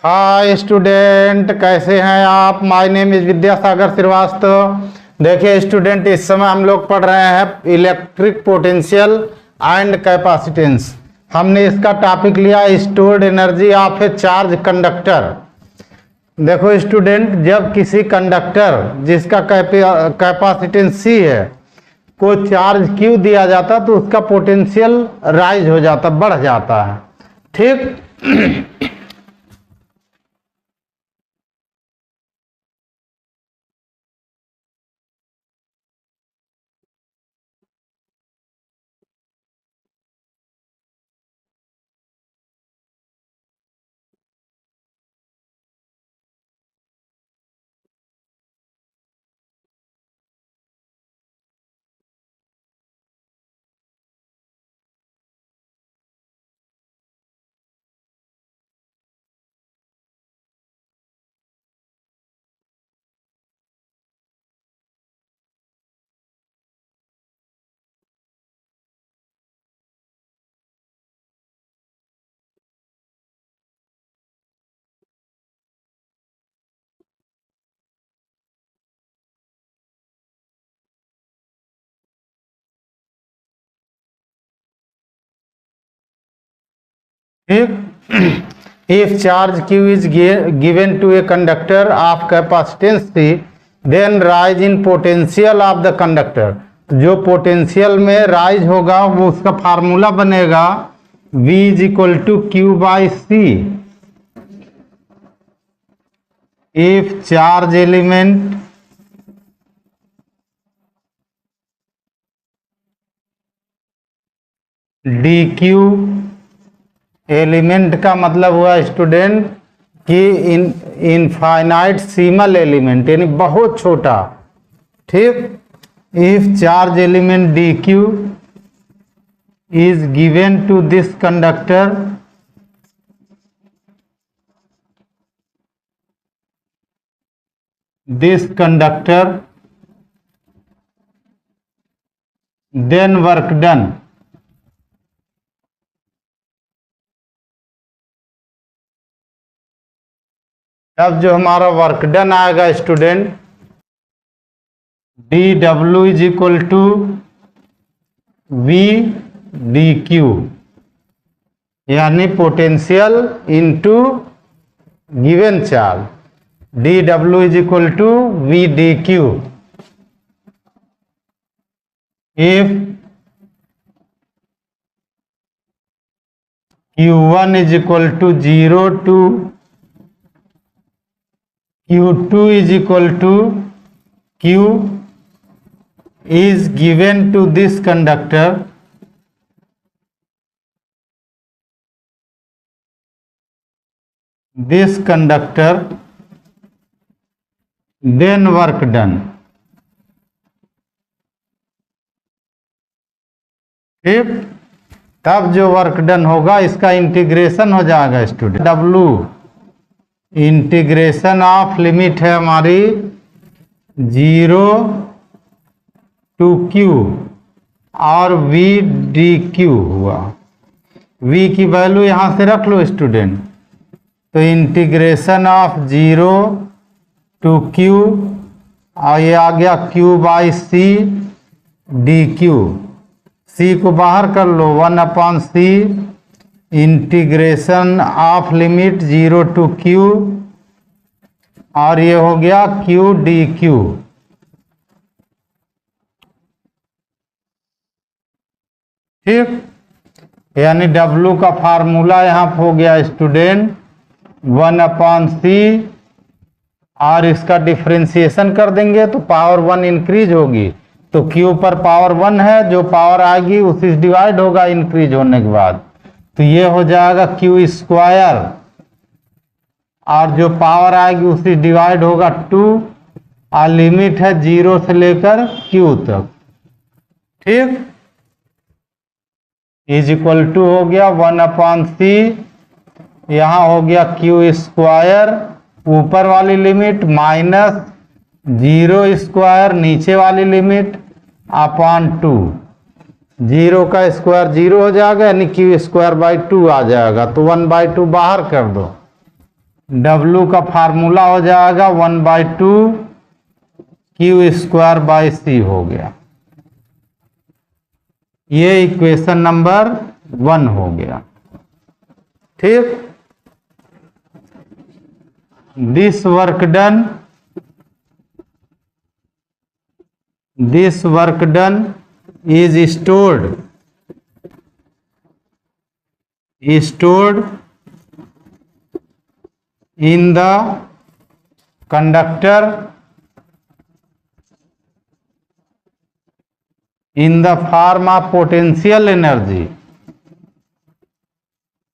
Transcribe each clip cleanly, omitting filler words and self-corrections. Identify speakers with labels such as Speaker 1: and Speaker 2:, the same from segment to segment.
Speaker 1: Hi student, कैसे हैं आप। My name is Vidyasagar Srivastava. देखिए स्टूडेंट, इस समय हम लोग पढ़ रहे हैं इलेक्ट्रिक पोटेंशियल एंड कैपेसिटेंस। हमने इसका टॉपिक लिया stored energy of a charge conductor. देखो स्टूडेंट, जब किसी कंडक्टर जिसका कैपेसिटेंस सी है को चार्ज क्यू दिया जाता तो उसका पोटेंशियल राइज हो जाता, बढ़ जाता है। ठीक। If charge Q is given to a conductor of capacitance C, then rise in potential of the conductor। जो पोटेंशियल में राइज होगा वो उसका फार्मूला बनेगा V is equal to Q by C. If charge element D Q, element का मतलब हुआ student कि इनफाइनाइट सीमल एलिमेंट, यानी बहुत छोटा। ठीक। If charge element D Q is given to this conductor, then work done। अब जो हमारा वर्क डन आएगा student, D W is equal to V D Q, यानी potential into given charge. D W is equal to V D Q. If Q1 is equal to 0 to Q2 is equal to Q is given to this conductor, then work done। ठीक। तब जो work done होगा इसका integration हो जाएगा student. W integration of limit है हमारी 0 to Q और V डी क्यू हुआ। V की वैल्यू यहाँ से रख लो स्टूडेंट। तो इंटीग्रेशन ऑफ 0 टू Q और ये आ गया Q by C D Q. C को बाहर कर लो, 1/C integration of limit 0 to Q और ये हो गया Q डी क्यू। ठीक। यानी W का फार्मूला यहाँ हो गया स्टूडेंट 1/C और इसका डिफरेंशिएशन कर देंगे तो पावर 1 इंक्रीज होगी। तो Q पर पावर 1 है, जो पावर आएगी उसी डिवाइड होगा इंक्रीज होने के बाद। तो ये हो जाएगा Q स्क्वायर और जो पावर आएगी उसी डिवाइड होगा 2 और लिमिट है 0 से लेकर Q तक। ठीक। इज इक्वल टू हो गया 1/C, यहाँ हो गया Q स्क्वायर ऊपर वाली लिमिट माइनस 0 स्क्वायर नीचे वाली लिमिट अपॉन 2। 0 का स्क्वायर 0 हो जाएगा, यानी Q स्क्वायर बाई 2 आ जाएगा। तो 1/2 बाहर कर दो। W का फार्मूला हो जाएगा 1/2 Q²/C हो गया। ये इक्वेशन नंबर 1 हो गया। ठीक, this work done is stored in the conductor in the form of potential energy,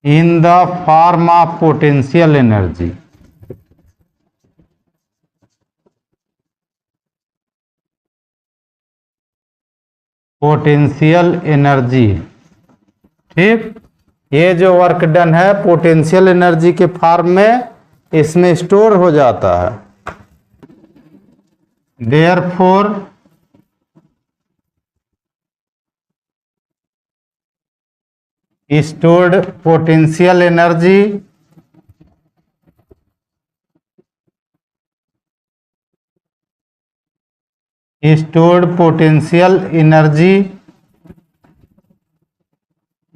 Speaker 1: in the form of potential energy। Potential energy. ठीक, ये जो वर्क डन है पोटेंशियल एनर्जी के फॉर्म में इसमें स्टोर हो जाता है। Therefore stored potential energy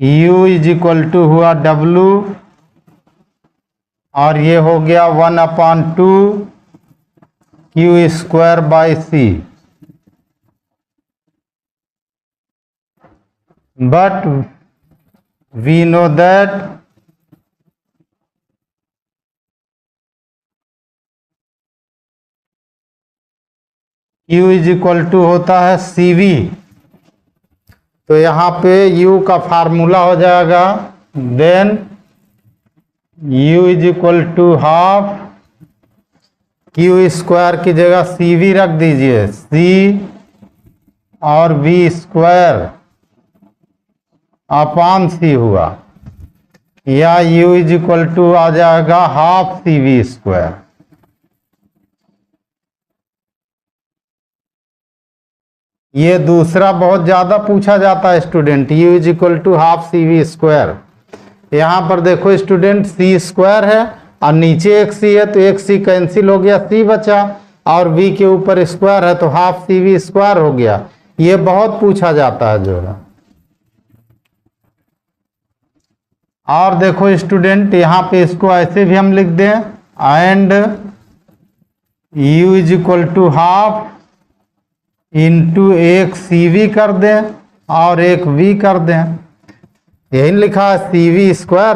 Speaker 1: U is equal to हुआ W, और ये हो गया 1/2 Q²/C। But we know that Q is equal to होता है CV। तो यहाँ पे U का फार्मूला हो जाएगा, then U is equal to half Q² की जगह CV रख दीजिए, C और V²/C हुआ, या U इज इक्वल टू आ जाएगा हाफ CV²। ये दूसरा बहुत ज्यादा पूछा जाता है student, U is equal to half CV²। यहाँ पर देखो स्टूडेंट C² है और नीचे एक C है, तो एक C कैंसिल हो गया, C बचा, और V के ऊपर स्क्वायर है तो हाफ CV² हो गया। ये बहुत पूछा जाता है जो है। और देखो स्टूडेंट यहाँ पे इसको ऐसे भी हम लिख दें, and U is equal to half into एक CV कर दें और एक V कर दें। यही लिखा है CV²,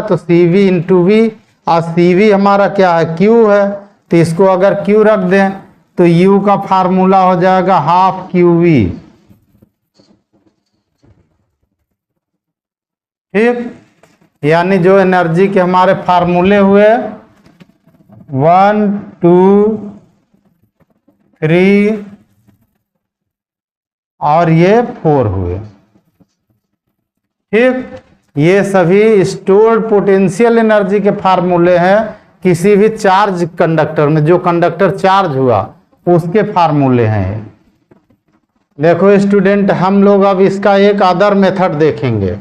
Speaker 1: तो CV इंटू V, और CV हमारा क्या है, Q है, तो इसको अगर Q रख दें तो U का फार्मूला हो जाएगा हाफ QV। ठीक, यानी जो एनर्जी के हमारे फार्मूले हुए 1 2 3 और ये 4 हुए। ठीक, ये सभी स्टोर्ड पोटेंशियल एनर्जी के फार्मूले हैं किसी भी चार्ज कंडक्टर में, जो कंडक्टर चार्ज हुआ उसके फार्मूले हैं। देखो स्टूडेंट, हम लोग अब इसका एक अदर मेथड देखेंगे।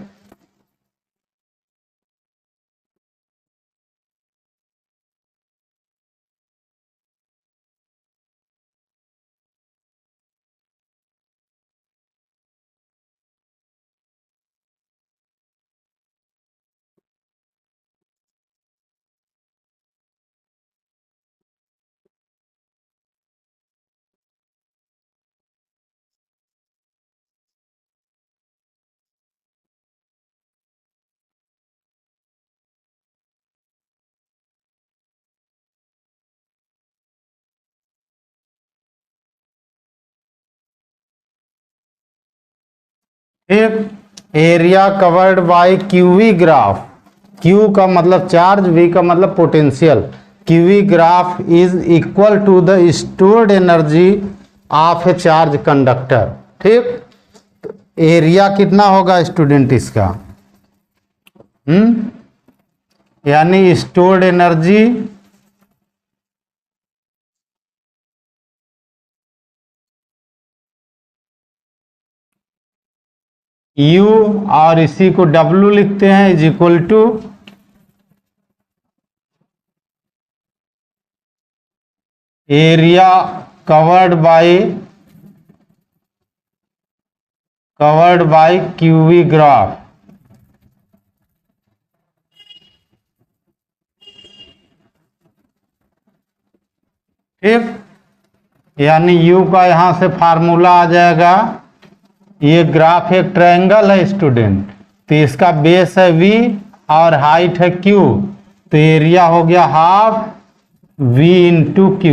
Speaker 1: एक area covered by QV graph, Q का मतलब चार्ज, V का मतलब पोटेंशियल, QV graph is equal to the stored energy of a charge conductor. ठीक, एरिया कितना होगा स्टूडेंट इसका, यानी स्टोर्ड एनर्जी U, और इसी को W लिखते हैं, is equal to area covered by QV graph. ठीक, यानी U का यहां से फार्मूला आ जाएगा। ये ग्राफ एक ट्रायंगल है स्टूडेंट, तो इसका बेस है V और हाइट है Q, तो एरिया हो गया हाफ V इंटू Q।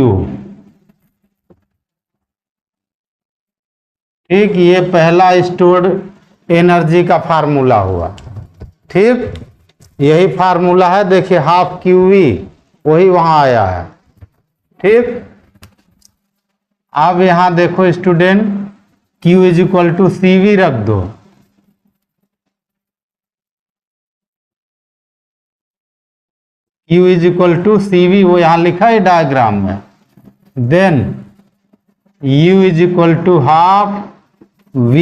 Speaker 1: ठीक, ये पहला स्टोर्ड एनर्जी का फार्मूला हुआ। ठीक, यही फार्मूला है, देखिए हाफ QV वही वहां आया है। ठीक, अब यहां देखो student, Q is equal to CV रख दो। Q is equal to CV, वो यहां लिखा है डायग्राम में। Then U is equal to half V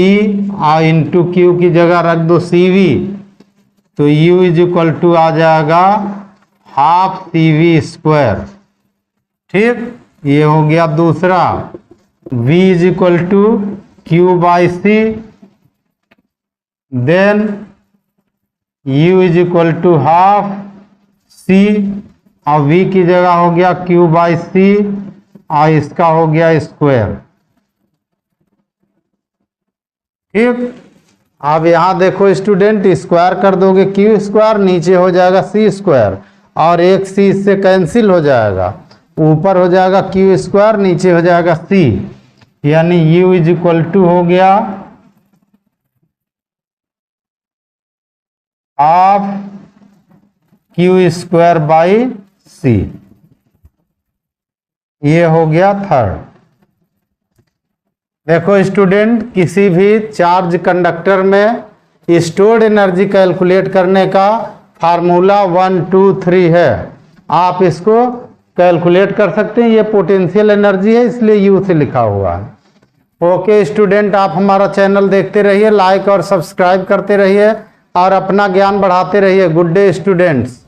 Speaker 1: और इंटू Q की जगह रख दो CV, तो U इज इक्वल टू आ जाएगा हाफ CV स्क्वायर। ठीक, ये हो गया दूसरा। V is equal to Q by C, then U is equal to half C और V की जगह हो गया Q बाई C और इसका हो गया स्क्वायर। ठीक, अब यहां देखो स्टूडेंट, स्क्वायर कर दोगे Q स्क्वायर, नीचे हो जाएगा C स्क्वायर और एक C इससे कैंसिल हो जाएगा, ऊपर हो जाएगा Q स्क्वायर, नीचे हो जाएगा C, यानी U इज इक्वल टू हो गया half Q square by C। ये हो गया थर्ड। देखो स्टूडेंट, किसी भी चार्ज कंडक्टर में स्टोर्ड एनर्जी कैलकुलेट करने का फार्मूला 1 2 3 है। आप इसको कैलकुलेट कर सकते हैं। ये पोटेंशियल एनर्जी है, इसलिए U से लिखा हुआ है। ओके स्टूडेंट, आप हमारा चैनल देखते रहिए, लाइक और सब्सक्राइब करते रहिए और अपना ज्ञान बढ़ाते रहिए। Good day students.